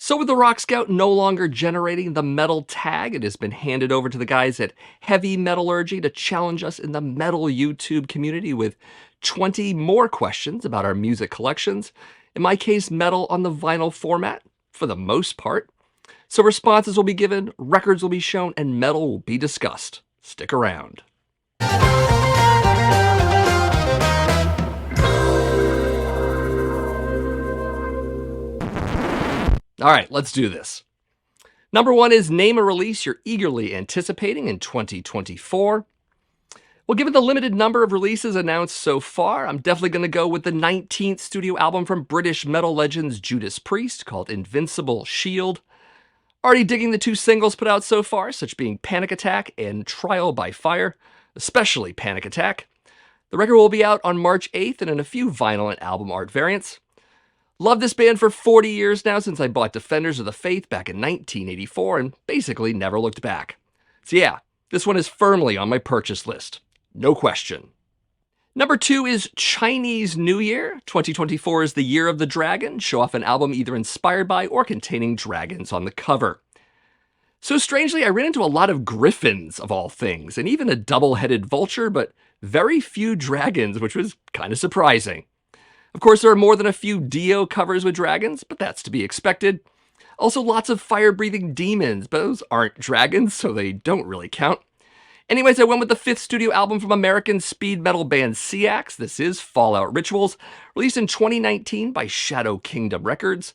So with the Rock Scout no longer generating the metal tag, it has been handed over to the guys at Heavy Metallurgy to challenge us in the metal YouTube community with 20 more questions about our music collections. In my case, metal on the vinyl format, for the most part. So responses will be given, records will be shown, and metal will be discussed. Stick around. All right, let's do this. Number one is name a release you're eagerly anticipating in 2024. Well, given the limited number of releases announced so far, I'm definitely going to go with the 19th studio album from British metal legends Judas Priest called Invincible Shield. Already digging the two singles put out so far, such being Panic Attack and Trial by Fire, especially Panic Attack. The record will be out on March 8th and in a few vinyl and album art variants. Loved this band for 40 years now since I bought Defenders of the Faith back in 1984 and basically never looked back. So yeah, this one is firmly on my purchase list. No question. Number two is Chinese New Year. 2024 is the Year of the Dragon. Show off an album either inspired by or containing dragons on the cover. So strangely, I ran into a lot of griffins of all things, and even a double-headed vulture, but very few dragons, which was kind of surprising. Of course, there are more than a few Dio covers with dragons, but that's to be expected. Also, lots of fire-breathing demons, but those aren't dragons, so they don't really count. Anyways, I went with the fifth studio album from American speed metal band Seax. This is Fallout Rituals, released in 2019 by Shadow Kingdom Records.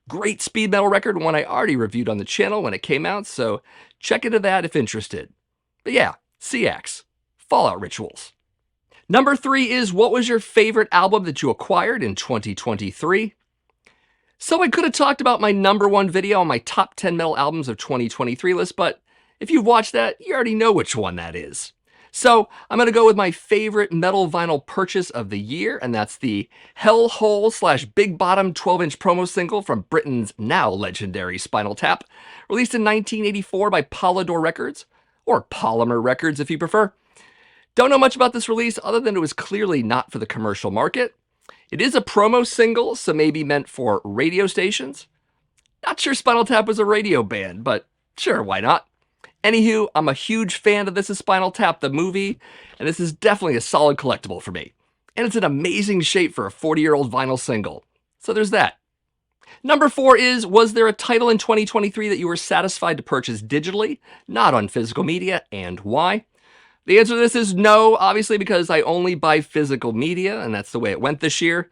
Great speed metal record, one I already reviewed on the channel when it came out, so check into that if interested. But yeah, Seax, Fallout Rituals. Number three is, what was your favorite album that you acquired in 2023? So I could have talked about my number one video on my top 10 metal albums of 2023 list, but if you've watched that, you already know which one that is. So I'm going to go with my favorite metal vinyl purchase of the year, and that's the Hellhole / Big Bottom 12-inch promo single from Britain's now legendary Spinal Tap, released in 1984 by Polydor Records, or Polymer Records if you prefer. Don't know much about this release other than it was clearly not for the commercial market. It is a promo single, so maybe meant for radio stations. Not sure Spinal Tap was a radio band, but sure, why not? Anywho, I'm a huge fan of This Is Spinal Tap, the movie, and this is definitely a solid collectible for me. And it's in amazing shape for a 40-year-old vinyl single. So there's that. Number four is, was there a title in 2023 that you were satisfied to purchase digitally, not on physical media, and why? The answer to this is no, obviously, because I only buy physical media, and that's the way it went this year.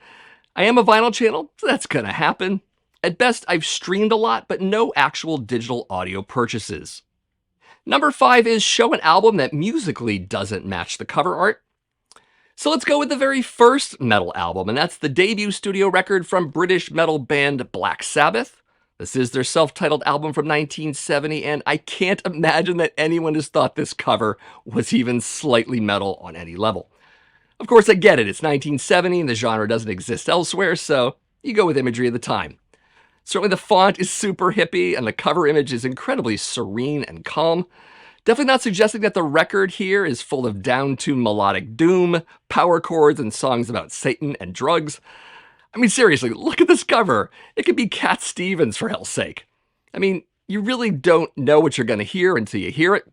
I am a vinyl channel, so that's gonna happen. At best, I've streamed a lot, but no actual digital audio purchases. Number five is, show an album that musically doesn't match the cover art. So let's go with the very first metal album, and that's the debut studio record from British metal band Black Sabbath. This is their self-titled album from 1970, and I can't imagine that anyone has thought this cover was even slightly metal on any level. Of course, I get it, it's 1970 and the genre doesn't exist elsewhere, so you go with imagery of the time. Certainly the font is super hippie, and the cover image is incredibly serene and calm. Definitely not suggesting that the record here is full of down-tuned melodic doom, power chords, and songs about Satan and drugs. I mean, seriously, look at this cover. It could be Cat Stevens, for hell's sake. I mean, you really don't know what you're going to hear until you hear it.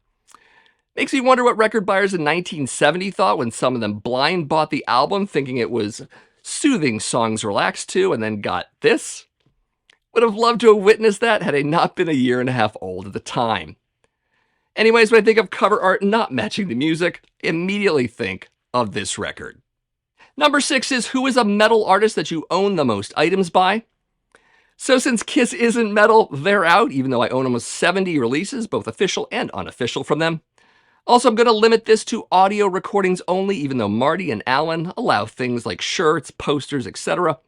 Makes me wonder what record buyers in 1970 thought when some of them blind bought the album thinking it was soothing songs to relax to, and then got this. Would have loved to have witnessed that had I not been a year and a half old at the time. Anyways, when I think of cover art not matching the music, I immediately think of this record. Number six is, who is a metal artist that you own the most items by? So since Kiss isn't metal, they're out, even though I own almost 70 releases, both official and unofficial from them. Also, I'm going to limit this to audio recordings only, even though Marty and Alan allow things like shirts, posters, etc.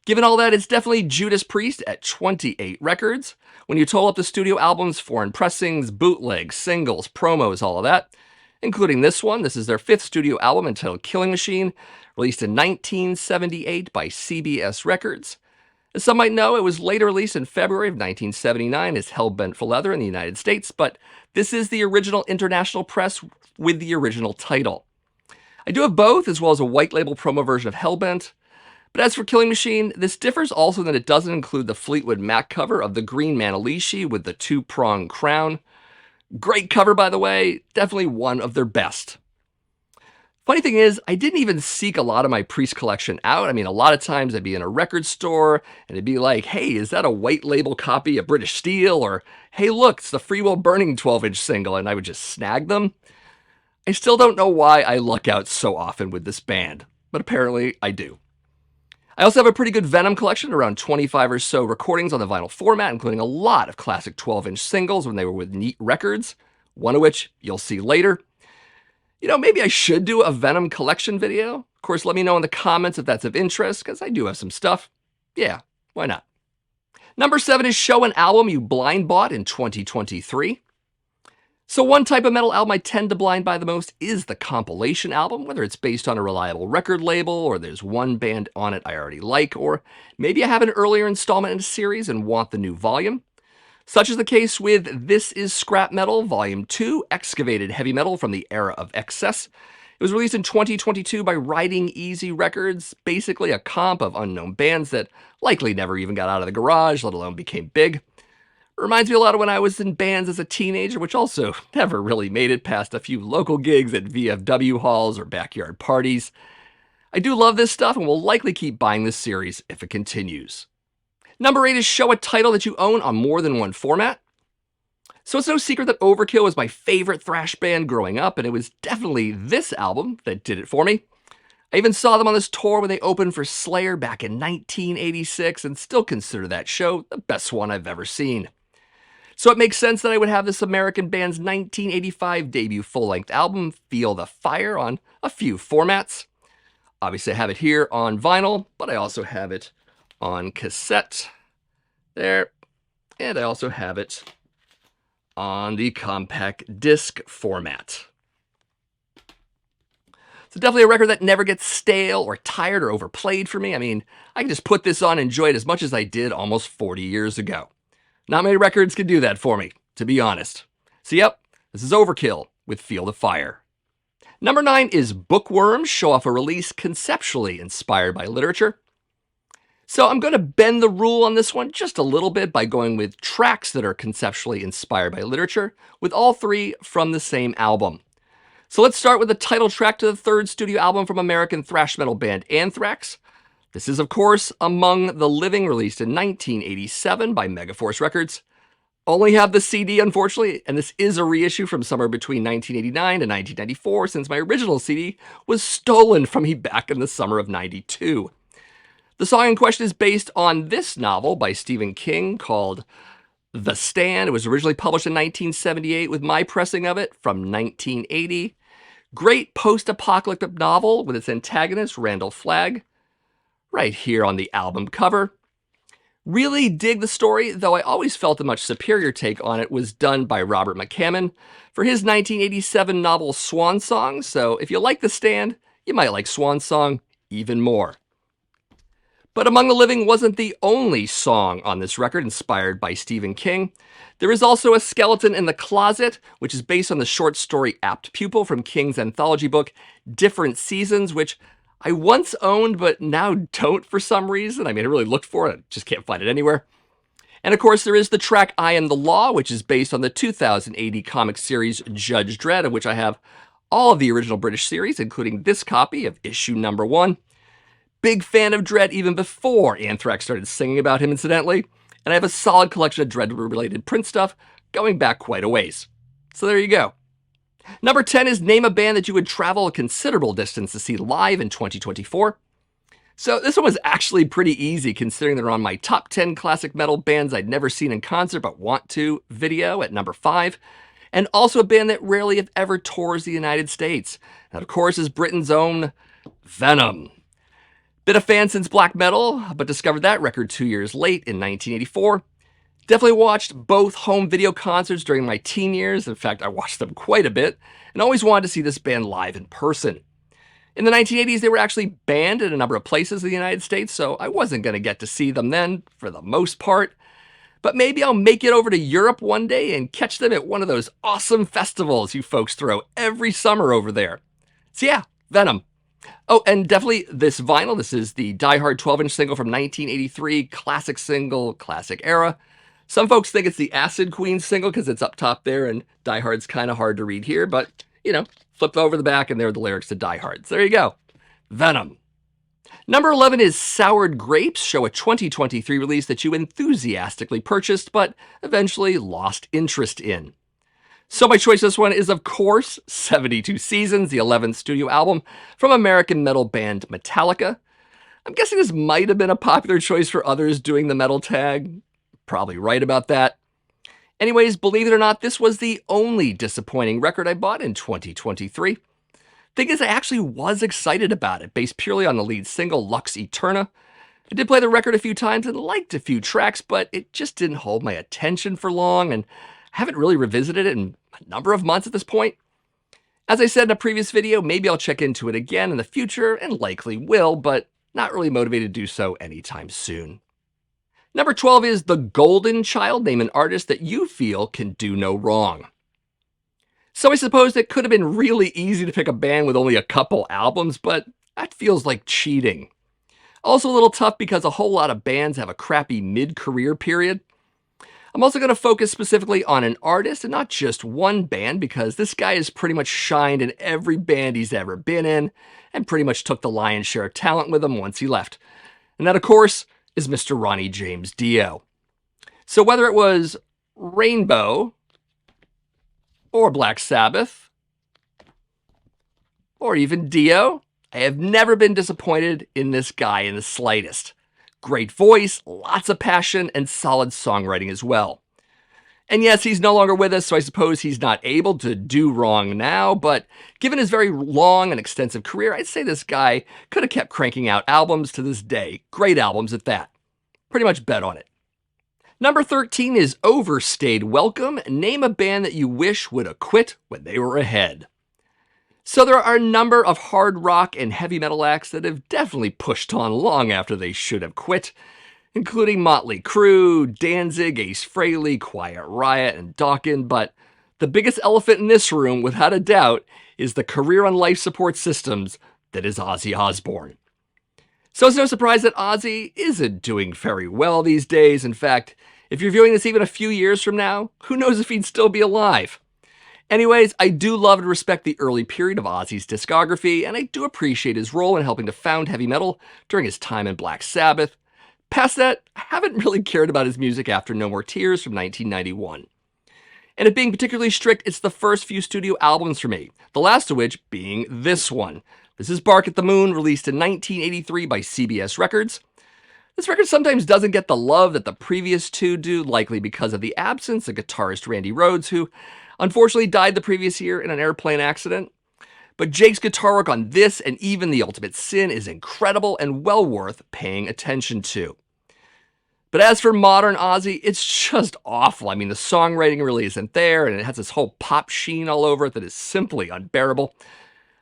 Given all that, it's definitely Judas Priest at 28 records. When you total up the studio albums, foreign pressings, bootlegs, singles, promos, all of that, including this one. This is their fifth studio album entitled Killing Machine, released in 1978 by CBS Records. As some might know, it was later released in February of 1979 as Hellbent for Leather in the United States, but this is the original international press with the original title. I do have both, as well as a white label promo version of Hellbent, But as for Killing Machine, this differs also in that it doesn't include the Fleetwood Mac cover of the green Manalishi with the two-pronged crown. Great cover, by the way, definitely one of their best. Funny thing is, I didn't even seek a lot of my Priest collection out. I mean, a lot of times I'd be in a record store and it'd be like, hey, is that a white label copy of British Steel? Or, hey, look, it's the Free Will Burning 12-inch single, and I would just snag them. I still don't know why I luck out so often with this band, but apparently I do. I also have a pretty good Venom collection, around 25 or so recordings on the vinyl format, including a lot of classic 12-inch singles when they were with Neat Records, one of which you'll see later. You know, maybe I should do a Venom collection video. Of course, let me know in the comments if that's of interest, because I do have some stuff. Yeah, why not? Number 7 is Show an Album You Blind Bought in 2023. So one type of metal album I tend to blind buy the most is the compilation album, whether it's based on a reliable record label, or there's one band on it I already like, or maybe I have an earlier installment in a series and want the new volume. Such is the case with This Is Scrap Metal, Volume 2, Excavated Heavy Metal from the Era of Excess. It was released in 2022 by Riding Easy Records, basically a comp of unknown bands that likely never even got out of the garage, let alone became big. Reminds me a lot of when I was in bands as a teenager, which also never really made it past a few local gigs at VFW halls or backyard parties. I do love this stuff and will likely keep buying this series if it continues. Number 8 is Show a Title that you own on more than one format. So it's no secret that Overkill was my favorite thrash band growing up, and it was definitely this album that did it for me. I even saw them on this tour when they opened for Slayer back in 1986, and still consider that show the best one I've ever seen. So it makes sense that I would have this American band's 1985 debut full-length album, Feel the Fire, on a few formats. Obviously I have it here on vinyl, but I also have it on cassette there, and I also have it on the compact disc format. So definitely a record that never gets stale or tired or overplayed for me. I mean, I can just put this on and enjoy it as much as I did almost 40 years ago. Not many records can do that for me, to be honest. So yep, this is Overkill with Feel the Fire. Number 9 is Bookworms, show off a release conceptually inspired by literature. So I'm going to bend the rule on this one just a little bit by going with tracks that are conceptually inspired by literature, with all 3 from the same album. So let's start with the title track to the 3rd studio album from American thrash metal band Anthrax. This is, of course, Among the Living, released in 1987 by Megaforce Records. Only have the CD, unfortunately, and this is a reissue from somewhere between 1989 and 1994, since my original CD was stolen from me back in the summer of '92. The song in question is based on this novel by Stephen King called The Stand. It was originally published in 1978 with my pressing of it from 1980. Great post-apocalyptic novel with its antagonist, Randall Flagg, right here on the album cover. Really dig the story, though I always felt a much superior take on it was done by Robert McCammon for his 1987 novel Swan Song, so if you like The Stand, you might like Swan Song even more. But Among the Living wasn't the only song on this record inspired by Stephen King. There is also a Skeleton in the Closet, which is based on the short story Apt Pupil from King's anthology book Different Seasons, which I once owned but now don't for some reason. I mean, I really looked for it, I just can't find it anywhere. And of course, there is the track I Am the Law, which is based on the 2080 comic series Judge Dredd, of which I have all of the original British series, including this copy of issue number 1. Big fan of Dredd even before Anthrax started singing about him, incidentally, and I have a solid collection of Dredd-related print stuff going back quite a ways. So there you go. Number 10 is name a band that you would travel a considerable distance to see live in 2024. So this one was actually pretty easy, considering they're on my top 10 classic metal bands I'd never seen in concert but want to video at number 5, and also a band that rarely if ever tours the United States. That, of course, is Britain's own Venom. Been a fan since black metal, but discovered that record 2 years late in 1984. Definitely watched both home video concerts during my teen years. In fact, I watched them quite a bit, and always wanted to see this band live in person. In the 1980s, they were actually banned in a number of places in the United States, so I wasn't going to get to see them then, for the most part. But maybe I'll make it over to Europe one day and catch them at one of those awesome festivals you folks throw every summer over there. So yeah, Venom. Oh, and definitely this vinyl. This is the Die Hard 12-inch single from 1983, classic single, classic era. Some folks think it's the Acid Queen single because it's up top there, and Die Hard's kind of hard to read here, but, you know, flip over the back and there are the lyrics to Die Hard. So there you go. Venom. Number 11 is Soured Grapes, show a 2023 release that you enthusiastically purchased, but eventually lost interest in. So my choice for this one is, of course, 72 Seasons, the 11th studio album from American metal band Metallica. I'm guessing this might have been a popular choice for others doing the metal tag. Probably right about that. Anyways, believe it or not, this was the only disappointing record I bought in 2023. Thing is, I actually was excited about it, based purely on the lead single, Lux Eterna. I did play the record a few times and liked a few tracks, but it just didn't hold my attention for long, and I haven't really revisited it in a number of months at this point. As I said in a previous video, maybe I'll check into it again in the future, and likely will, but not really motivated to do so anytime soon. Number 12 is The Golden Child. Name an artist that you feel can do no wrong. So I suppose it could have been really easy to pick a band with only a couple albums, but that feels like cheating. Also a little tough because a whole lot of bands have a crappy mid-career period. I'm also going to focus specifically on an artist and not just one band, because this guy has pretty much shined in every band he's ever been in and pretty much took the lion's share of talent with him once he left. And that, of course, is Mr. Ronnie James Dio. So whether it was Rainbow, or Black Sabbath, or even Dio, I have never been disappointed in this guy in the slightest. Great voice, lots of passion, and solid songwriting as well. And yes, he's no longer with us, so I suppose he's not able to do wrong now, but given his very long and extensive career, I'd say this guy could have kept cranking out albums to this day. Great albums at that. Pretty much bet on it. Number 13 is Overstayed Welcome. Name a band that you wish would have quit when they were ahead. So there are a number of hard rock and heavy metal acts that have definitely pushed on long after they should have quit, including Motley Crue, Danzig, Ace Frehley, Quiet Riot, and Dokken, but the biggest elephant in this room, without a doubt, is the career on life support systems that is Ozzy Osbourne. So it's no surprise that Ozzy isn't doing very well these days. In fact, if you're viewing this even a few years from now, who knows if he'd still be alive. Anyways, I do love and respect the early period of Ozzy's discography, and I do appreciate his role in helping to found heavy metal during his time in Black Sabbath. Past that, I haven't really cared about his music after No More Tears from 1991. And if being particularly strict, it's the first few studio albums for me, the last of which being this one. This is Bark at the Moon, released in 1983 by CBS Records. This record sometimes doesn't get the love that the previous two do, likely because of the absence of guitarist Randy Rhoads, who unfortunately died the previous year in an airplane accident. But Jake's guitar work on this and even The Ultimate Sin is incredible and well worth paying attention to. But as for modern Ozzy, it's just awful. I mean, the songwriting really isn't there, and it has this whole pop sheen all over it that is simply unbearable.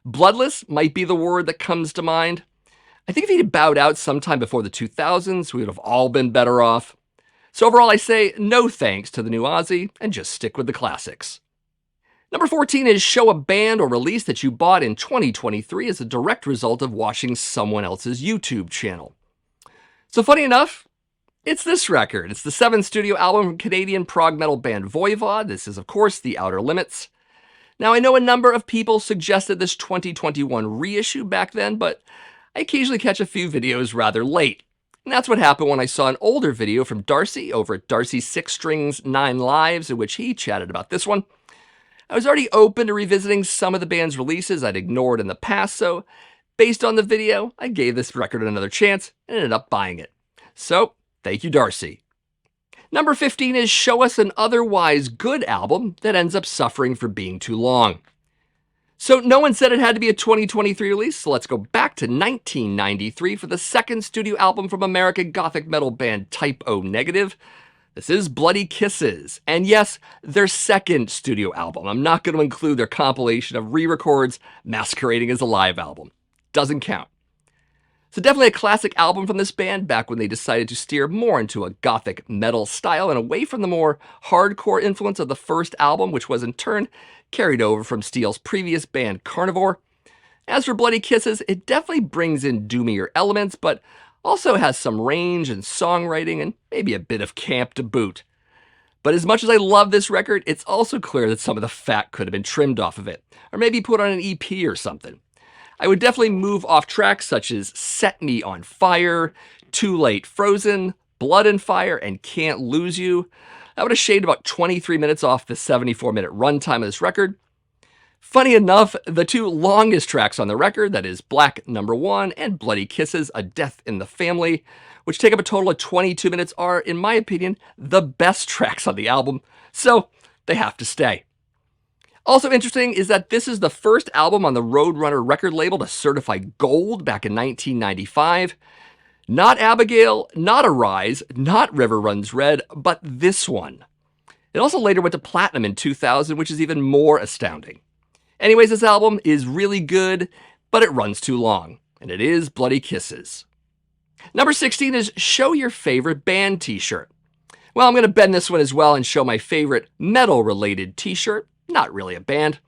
Bloodless might be the word that comes to mind. I think if he'd bowed out sometime before the 2000s, we would have all been better off. So overall, I say no thanks to the new Ozzy, and just stick with the classics. Number 14 is show a band or release that you bought in 2023 as a direct result of watching someone else's YouTube channel. So funny enough, it's this record. It's the 7th studio album from Canadian prog metal band Voivod. This is, of course, The Outer Limits. Now, I know a number of people suggested this 2021 reissue back then, but I occasionally catch a few videos rather late. And that's what happened when I saw an older video from Darcy over at Darcy 6 Strings 9 Lives, in which he chatted about this one. I was already open to revisiting some of the band's releases I'd ignored in the past, so based on the video, I gave this record another chance and ended up buying it. So, thank you, Darcy. Number 15 is show us an otherwise good album that ends up suffering for being too long. So no one said it had to be a 2023 release, so let's go back to 1993 for the second studio album from American gothic metal band Type O Negative. This is Bloody Kisses, and yes, their second studio album. I'm not going to include their compilation of re-records masquerading as a live album. Doesn't count. So definitely a classic album from this band back when they decided to steer more into a gothic metal style and away from the more hardcore influence of the first album, which was in turn carried over from Steele's previous band Carnivore. As for Bloody Kisses, it definitely brings in doomier elements, but also has some range and songwriting and maybe a bit of camp to boot. But as much as I love this record, it's also clear that some of the fat could have been trimmed off of it, or maybe put on an EP or something. I would definitely move off tracks such as Set Me on Fire, Too Late Frozen, Blood and Fire, and Can't Lose You. I would have shaved about 23 minutes off the 74-minute runtime of this record. Funny enough, the two longest tracks on the record, that is Black Number 1 and Bloody Kisses, A Death in the Family, which take up a total of 22 minutes, are, in my opinion, the best tracks on the album, so they have to stay. Also interesting is that this is the first album on the Roadrunner record label to certify gold back in 1995. Not Abigail, not Arise, not River Runs Red, but this one. It also later went to platinum in 2000, which is even more astounding. Anyways, this album is really good, but it runs too long, and it is Bloody Kisses. Number 16 is Show Your Favorite Band t-shirt. Well, I'm going to bend this one as well and show my favorite metal-related t-shirt. Not really a band.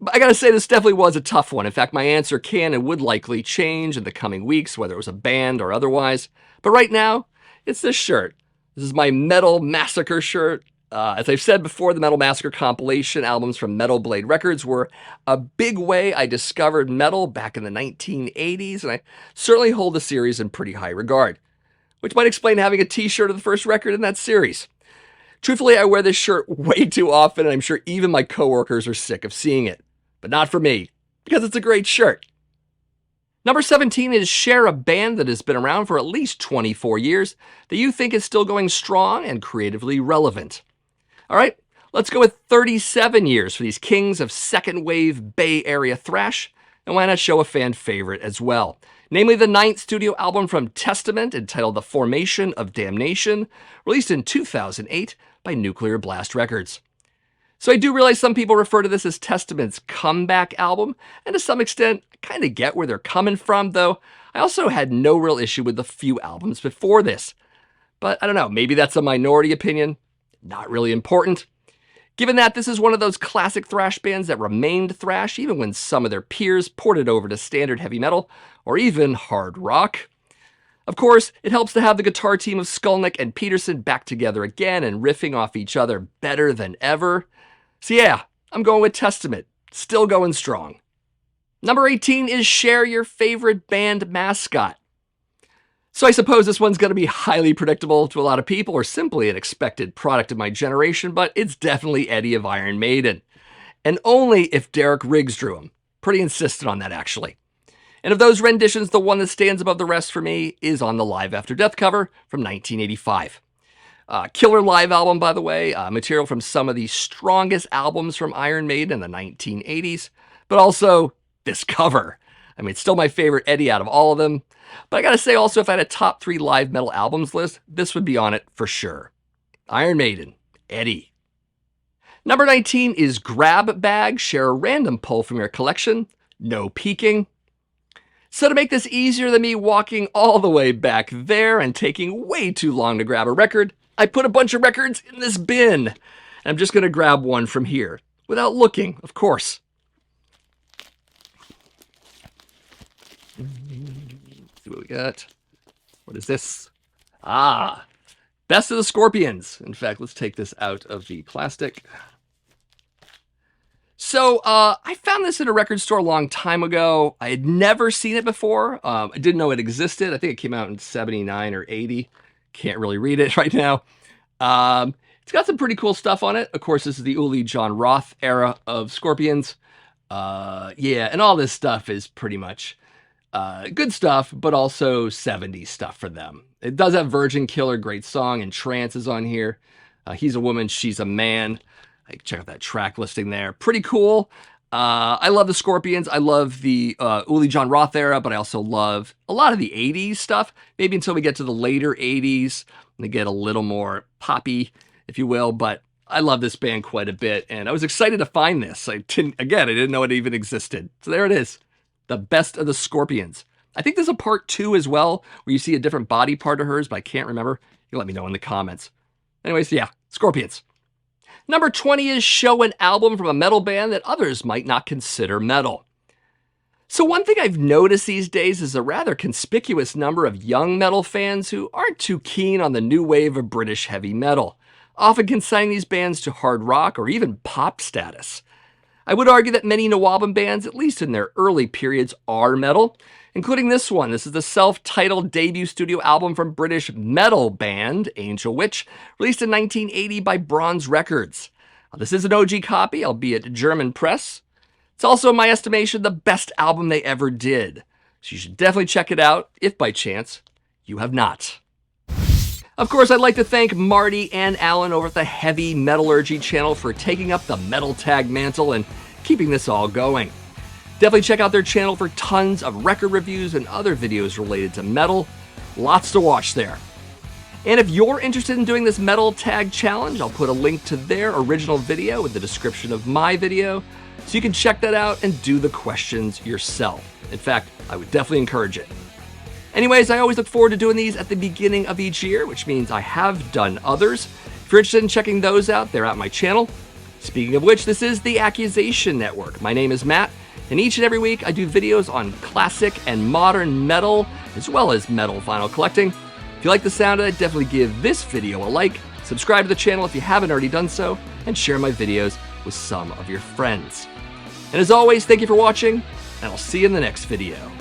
But I gotta say, this definitely was a tough one. In fact, my answer can and would likely change in the coming weeks, whether it was a band or otherwise. But right now, it's this shirt. This is my Metal Massacre shirt. As I've said before, the Metal Massacre compilation albums from Metal Blade Records were a big way I discovered metal back in the 1980s, and I certainly hold the series in pretty high regard, which might explain having a t-shirt of the first record in that series. Truthfully, I wear this shirt way too often, and I'm sure even my coworkers are sick of seeing it. But not for me, because it's a great shirt. Number 17 is share a band that has been around for at least 24 years that you think is still going strong and creatively relevant. All right, let's go with 37 years for these kings of second wave Bay Area thrash, and why not show a fan favorite as well? Namely the 9th studio album from Testament entitled The Formation of Damnation, released in 2008 by Nuclear Blast Records. So I do realize some people refer to this as Testament's comeback album, and to some extent, I kind of get where they're coming from, though I also had no real issue with the few albums before this. But I don't know, maybe that's a minority opinion. Not really important. Given that this is one of those classic thrash bands that remained thrash even when some of their peers ported over to standard heavy metal or even hard rock. Of course, it helps to have the guitar team of Skulnick and Peterson back together again and riffing off each other better than ever. So yeah, I'm going with Testament, still going strong. Number 18 is share your favorite band mascot. So I suppose this one's going to be highly predictable to a lot of people, or simply an expected product of my generation, but it's definitely Eddie of Iron Maiden. And only if Derek Riggs drew him. Pretty insistent on that, actually. And of those renditions, the one that stands above the rest for me is on the Live After Death cover from 1985. Killer live album, by the way, material from some of the strongest albums from Iron Maiden in the 1980s, but also this cover. I mean, it's still my favorite Eddie out of all of them. But I gotta say also, if I had a top 3 live metal albums list, this would be on it for sure. Iron Maiden, Eddie. Number 19 is Grab Bag, share a random pull from your collection, no peeking. So to make this easier than me walking all the way back there and taking way too long to grab a record, I put a bunch of records in this bin. And I'm just gonna grab one from here, without looking, of course. See what we got. What is this? Best of the Scorpions. In fact, let's take this out of the plastic. So I found this in a record store a long time ago. I had never seen it before. I didn't know it existed. I think it came out in 79 or 80. Can't really read it right now. It's got some pretty cool stuff on it. Of course, this is the Uli John Roth era of Scorpions. Yeah, and all this stuff is pretty much good stuff, but also 70s stuff for them. It does have Virgin Killer, great song, and Trance is on here. He's a woman, she's a man. Check out that track listing there. Pretty cool. I love the Scorpions. I love the Uli John Roth era, but I also love a lot of the 80s stuff. Maybe until we get to the later 80s, and they get a little more poppy, if you will. But I love this band quite a bit, and I was excited to find this. I didn't know it even existed. So there it is. The Best of the Scorpions. I think there's a part 2 as well, where you see a different body part of hers, but I can't remember. You can let me know in the comments. Anyways, yeah, Scorpions. Number 20 is show an album from a metal band that others might not consider metal. So one thing I've noticed these days is a rather conspicuous number of young metal fans who aren't too keen on the new wave of British heavy metal, often consigning these bands to hard rock or even pop status. I would argue that many Nawabum bands, at least in their early periods, are metal, including this one. This is the self-titled debut studio album from British metal band Angel Witch, released in 1980 by Bronze Records. This is an OG copy, albeit German press. It's also, in my estimation, the best album they ever did. So you should definitely check it out, if by chance you have not. Of course, I'd like to thank Marty and Alan over at the Heavy Metallurgy channel for taking up the metal tag mantle and keeping this all going. Definitely check out their channel for tons of record reviews and other videos related to metal. Lots to watch there. And if you're interested in doing this metal tag challenge, I'll put a link to their original video in the description of my video, so you can check that out and do the questions yourself. In fact, I would definitely encourage it. Anyways, I always look forward to doing these at the beginning of each year, which means I have done others. If you're interested in checking those out, they're at my channel. Speaking of which, this is the Accusation Network. My name is Matt, and each and every week I do videos on classic and modern metal, as well as metal vinyl collecting. If you like the sound of it, definitely give this video a like, subscribe to the channel if you haven't already done so, and share my videos with some of your friends. And as always, thank you for watching, and I'll see you in the next video.